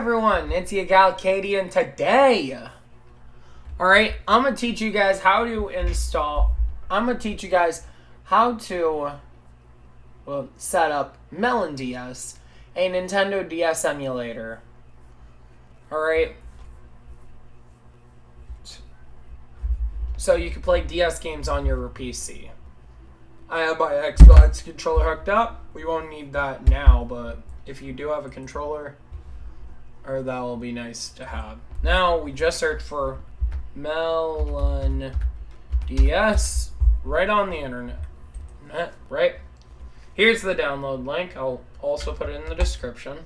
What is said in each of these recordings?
everyone, it's your gal Katie, and today, alright, I'm going to teach you guys how to install, set up MelonDS, a Nintendo DS emulator. Alright, so you can play DS games on your PC. I have my Xbox controller hooked up. We won't need that now, but if you do have a controller, or that will be nice to have. Now, we just search for MelonDS right on the internet. Right? Here's the download link. I'll also put it in the description.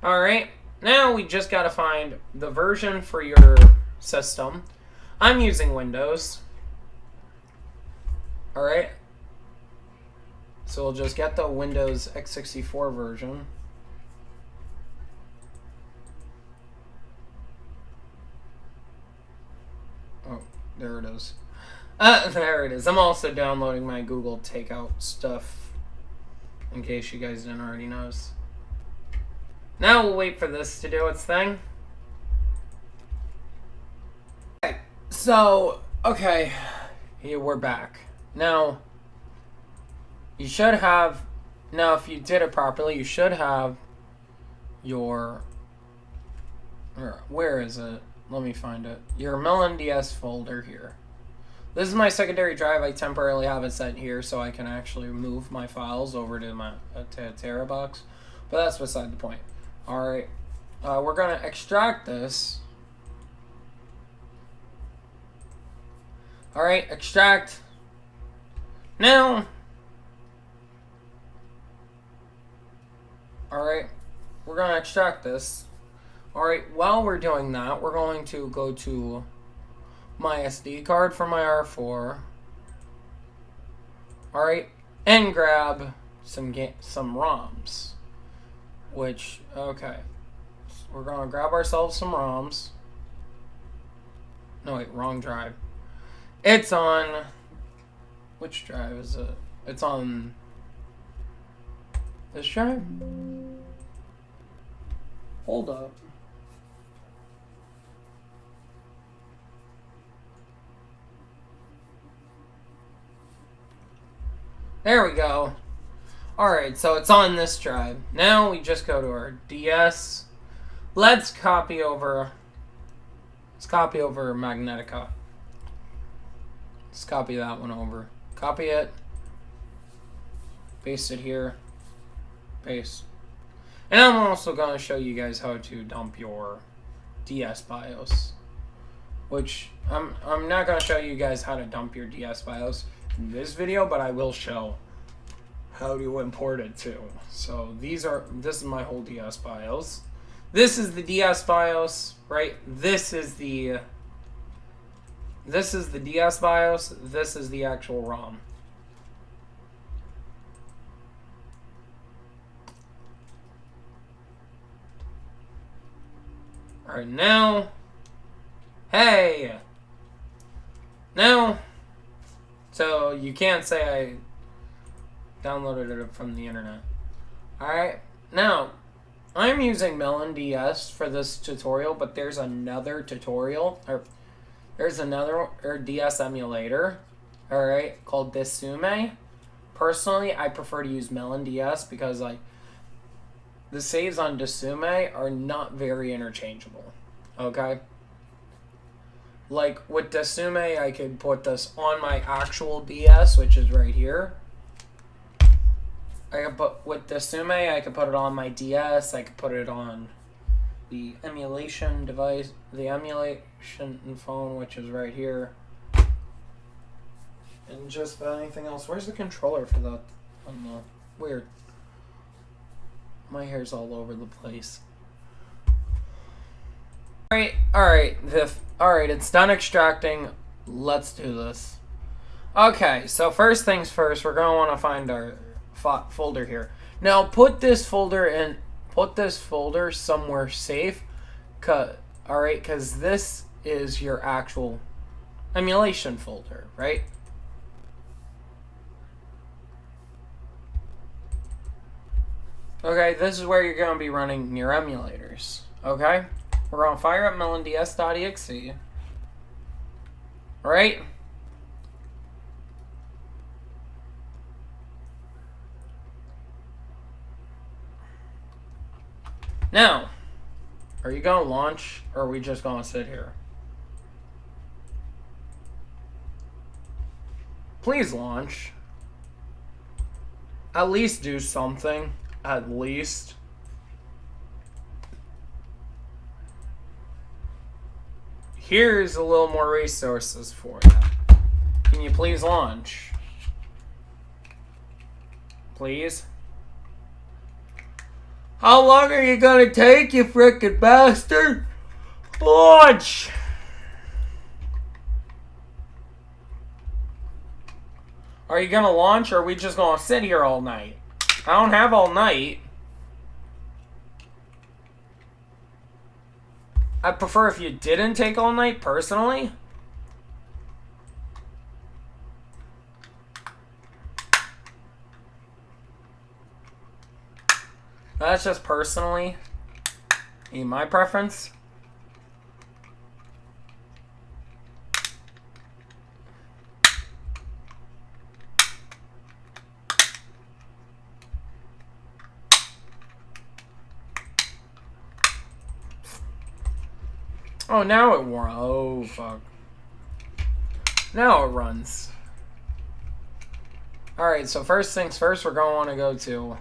Alright, now we just gotta find the version for your system. I'm using Windows. Alright. So we'll just get the Windows x64 version. Oh, there it is. There it is. I'm also downloading my Google Takeout stuff, in case you guys didn't already notice. Now we'll wait for this to do its thing. Okay, so, okay, here we're back. Now, you should have, now if you did it properly, you should have your, where is it? Let me find it. Your MelonDS folder here. This is my secondary drive. I temporarily have it set here so I can actually move my files over to my Terra box. But that's beside the point. Alright. We're going to extract this. Alright, extract. Now. Alright, we're going to extract this. Alright, while we're doing that, we're going to go to my SD card for my R4. Alright, and grab some ROMs. Which, okay. So we're going to grab ourselves some ROMs. No, wait, wrong drive. It's on, which drive is it? It's on this drive? Hold up. There we go. Alright, so it's on this drive. Now we just go to our DS. Let's copy over Magnetica. Let's copy that one over. Copy it. Paste it here. Paste. And I'm also going to show you guys how to dump your DS BIOS. Which, I'm not going to show you guys how to dump your DS BIOS in this video, but I will show how to import it too. So this is my whole DS BIOS. This is the DS BIOS, right? This is the DS BIOS. This is the actual ROM. Alright, now, hey! Now, so you can't say I downloaded it from the internet. Alright, now, I'm using MelonDS for this tutorial, but there's another tutorial, or there's another DS emulator, alright, called Desume. Personally, I prefer to use MelonDS because, like, the saves on Desume are not very interchangeable, okay? Like, with Desume, I could put this on my actual DS, which is right here. With Desume, I could put it on my DS, I could put it on the emulation device, the emulation phone, which is right here. And just about anything else. Where's the controller for that? Weird. My hair's all over the place. Alright, it's done extracting. Let's do this. Okay, so first things first, we're going to want to find our folder here. Now, put this folder somewhere safe. Alright, because this is your actual emulation folder, right? Okay, this is where you're going to be running your emulators. Okay? We're going to fire up melonds.exe. Alright? Now, are you going to launch, or are we just going to sit here? Please launch. At least do something. At least. Here's a little more resources for you. Can you please launch? Please? How long are you gonna take, you frickin' bastard? Launch! Are you gonna launch, or are we just gonna sit here all night? I don't have all night. I'd prefer if you didn't take all night, personally. That's just personally my preference. Oh, now it wore. Oh, fuck. Now it runs. Alright, so first things first, we're going to want to go to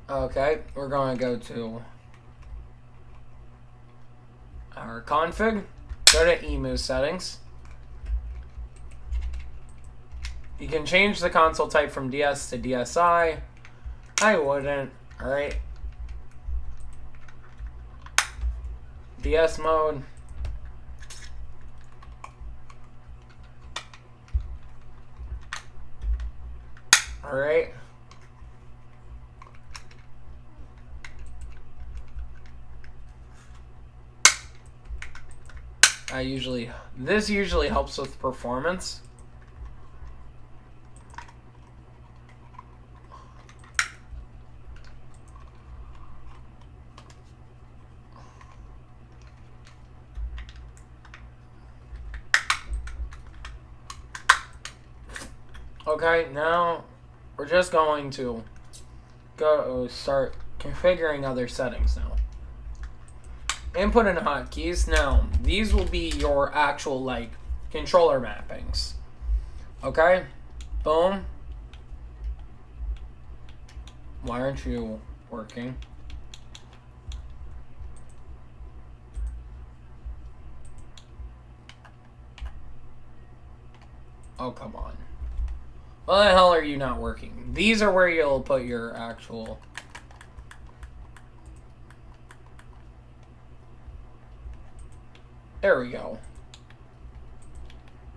okay, we're going to go to our config, go to emu settings. You can change the console type from DS to DSi. I wouldn't, alright. DS mode. Alright. This usually helps with performance. Okay, now we're just going to go start configuring other settings now. Input and hotkeys. Now, these will be your actual, like, controller mappings. Okay? Boom. Why aren't you working? Oh, come on. Why the hell are you not working? These are where you'll put your actual... There we go.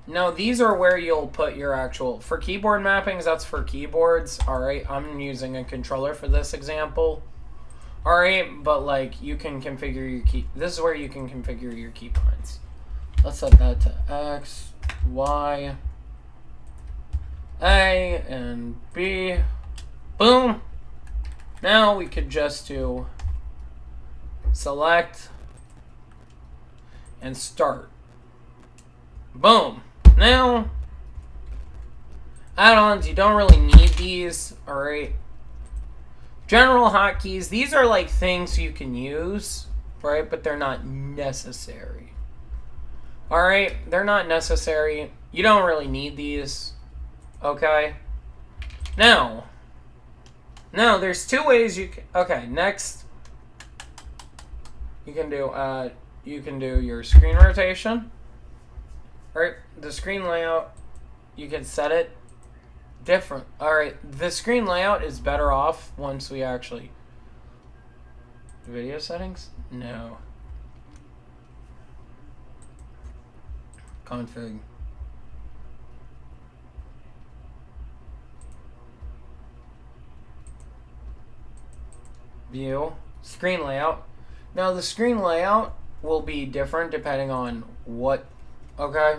Now, these are where you'll put your actual... For keyboard mappings, that's for keyboards. Alright, I'm using a controller for this example. Alright, but, like, you can configure your key... This is where you can configure your keybinds. Let's set that to X, Y, A, and B. Boom! Now we could just do select and start. Boom. Now, add-ons, you don't really need these, alright? General hotkeys, these are like things you can use, right? But they're not necessary. Alright, they're not necessary. You don't really need these, okay? Now, there's two ways you can... Okay, next, you can do your screen rotation. Alright, the screen layout, you can set it different. Alright, the screen layout is better off once we actually... Video settings? No. Config. View. Screen layout. Now, the screen layout will be different depending on what... Okay?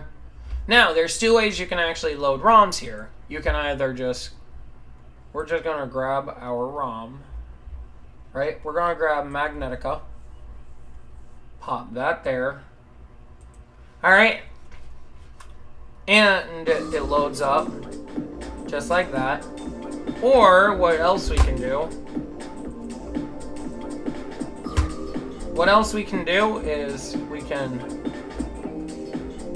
Now, there's two ways you can actually load ROMs here. You can either just... We're just going to grab our ROM. Right? We're going to grab Magnetica. Pop that there. Alright. And it loads up. Just like that. Or, what else we can do... What else we can do is we can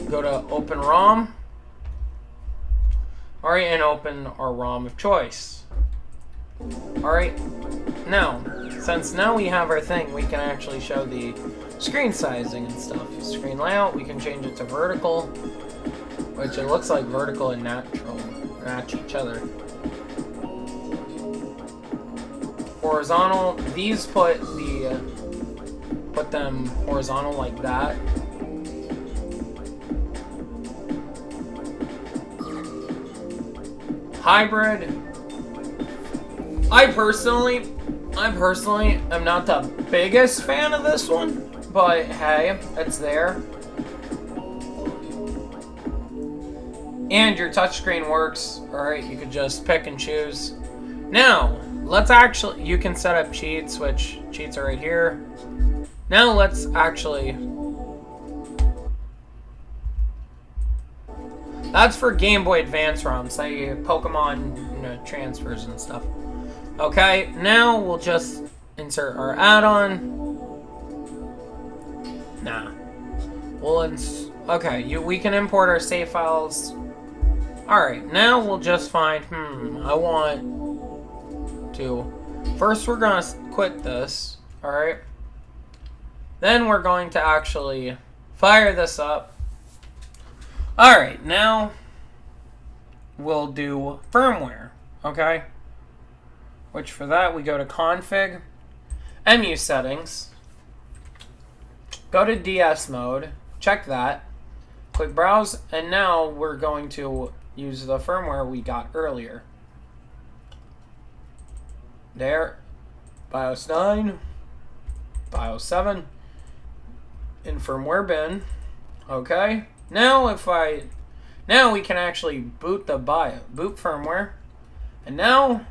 go to Open ROM. Alright, and open our ROM of choice. Alright, now, since now we have our thing, we can actually show the screen sizing and stuff. Screen layout, we can change it to vertical, which it looks like vertical and natural match each other. Horizontal, these put them horizontal like that. Hybrid. I personally am not the biggest fan of this one, but hey, it's there. And your touchscreen works. Alright, you could just pick and choose. Now, let's actually, you can set up cheats, which cheats are right here. Now let's actually... That's for Game Boy Advance ROMs, like Pokemon transfers and stuff. Okay, now we'll just insert our add-on. Nah. Okay, we can import our save files. Alright, now we'll just find, I want to... First we're gonna quit this, alright? Then we're going to actually fire this up. Alright, now we'll do firmware, okay? Which for that we go to config, emu settings, go to DS mode, check that, click browse, and now we're going to use the firmware we got earlier. There, BIOS 9, BIOS 7, in firmware bin, okay? Now we can actually boot the boot firmware, and now,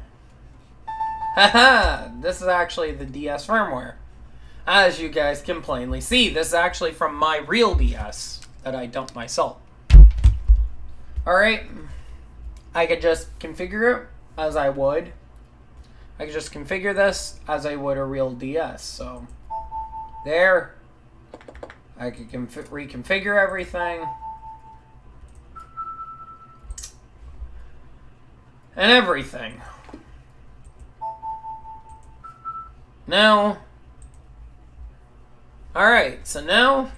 haha, this is actually the DS firmware. As you guys can plainly see, this is actually from my real DS that I dumped myself. Alright, I could just configure it as I would. I could just configure this as I would a real DS, so there. I could reconfigure everything. And everything. Now, alright, so now,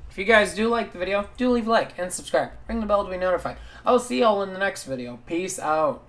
if you guys do like the video, do leave a like and subscribe. Ring the bell to be notified. I will see y'all in the next video. Peace out.